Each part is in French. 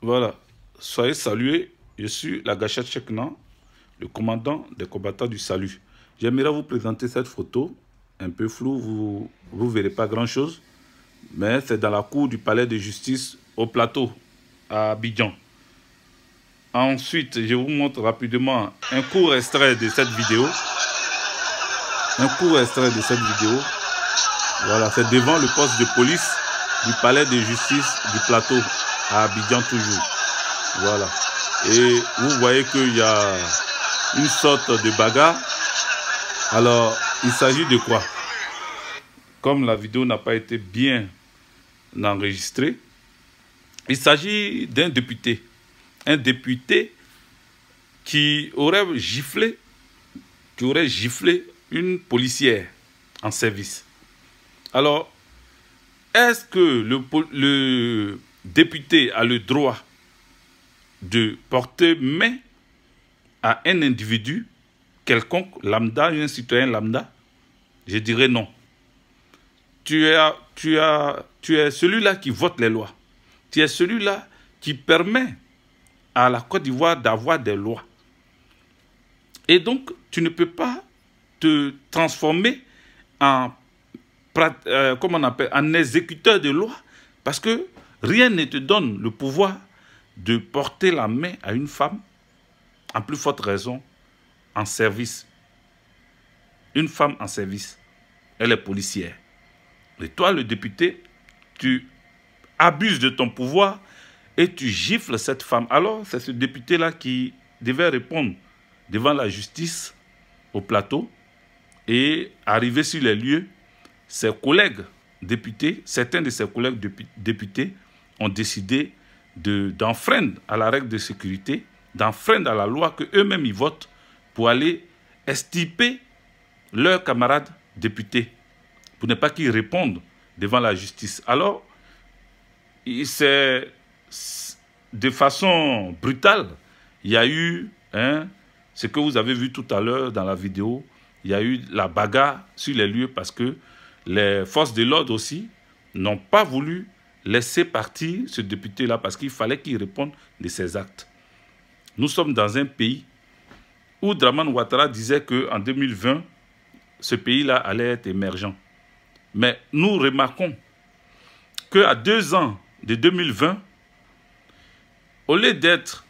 Voilà, soyez salués. Je suis la Gachette Chekna, le commandant des combattants du salut. J'aimerais vous présenter cette photo, un peu floue, vous ne verrez pas grand-chose, mais c'est dans la cour du palais de justice au plateau, à Abidjan. Ensuite, je vous montre rapidement un court extrait de cette vidéo. Voilà, c'est devant le poste de police du palais de justice du plateau, à Abidjan toujours. Voilà. Et vous voyez qu'il y a une sorte de bagarre. Alors, il s'agit de quoi? Comme la vidéo n'a pas été bien enregistrée, il s'agit d'un député. Un député qui aurait giflé une policière en service. Alors, est-ce que le député a le droit de porter main à un individu quelconque, lambda, un citoyen lambda? Je dirais non. Tu es celui-là qui vote les lois. Tu es celui-là qui permet à la Côte d'Ivoire d'avoir des lois. Et donc, tu ne peux pas te transformer en, en exécuteur de loi, parce que rien ne te donne le pouvoir de porter la main à une femme, en plus forte raison, en service. Une femme en service, elle est policière. Et toi, le député, tu abuses de ton pouvoir et tu gifles cette femme. Alors, c'est ce député-là qui devait répondre devant la justice au plateau et arriver sur les lieux. Ses collègues députés, certains de ses collègues députés ont décidé d'enfreindre à la règle de sécurité, d'enfreindre à la loi qu'eux-mêmes ils votent pour aller extirper leurs camarades députés, pour ne pas qu'ils répondent devant la justice. Alors, c'est de façon brutale. Il y a eu, ce que vous avez vu tout à l'heure dans la vidéo, il y a eu la bagarre sur les lieux parce que les forces de l'ordre aussi n'ont pas voulu laisser partir ce député-là parce qu'il fallait qu'il réponde de ses actes. Nous sommes dans un pays où Dramane Ouattara disait qu'en 2020, ce pays-là allait être émergent. Mais nous remarquons qu'à 2 ans de 2020, au lieu d'être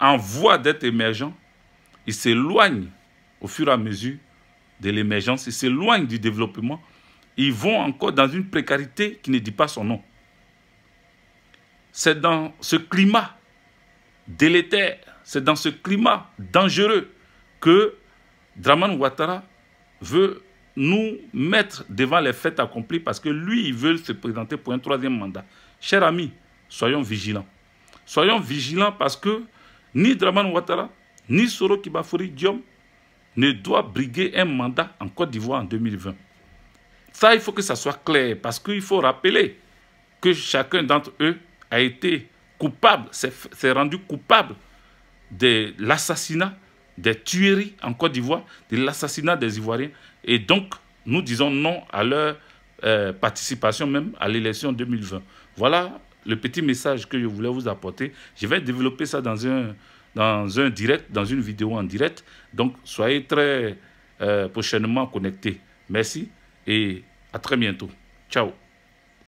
en voie d'être émergent, il s'éloigne au fur et à mesure de l'émergence, il s'éloigne du développement. Ils vont encore dans une précarité qui ne dit pas son nom. C'est dans ce climat délétère, c'est dans ce climat dangereux que Dramane Ouattara veut nous mettre devant les faits accomplis parce que lui, il veut se présenter pour un 3e mandat. Chers amis, soyons vigilants. Soyons vigilants parce que ni Dramane Ouattara, ni Soro Kibafori Diom ne doivent briguer un mandat en Côte d'Ivoire en 2020. Ça, il faut que ça soit clair parce qu'il faut rappeler que chacun d'entre eux a été coupable, s'est rendu coupable de l'assassinat, des tueries en Côte d'Ivoire, de l'assassinat des Ivoiriens. Et donc, nous disons non à leur participation même à l'élection 2020. Voilà le petit message que je voulais vous apporter. Je vais développer ça dans un direct, dans une vidéo en direct. Donc, soyez très prochainement connectés. Merci et à très bientôt. Ciao.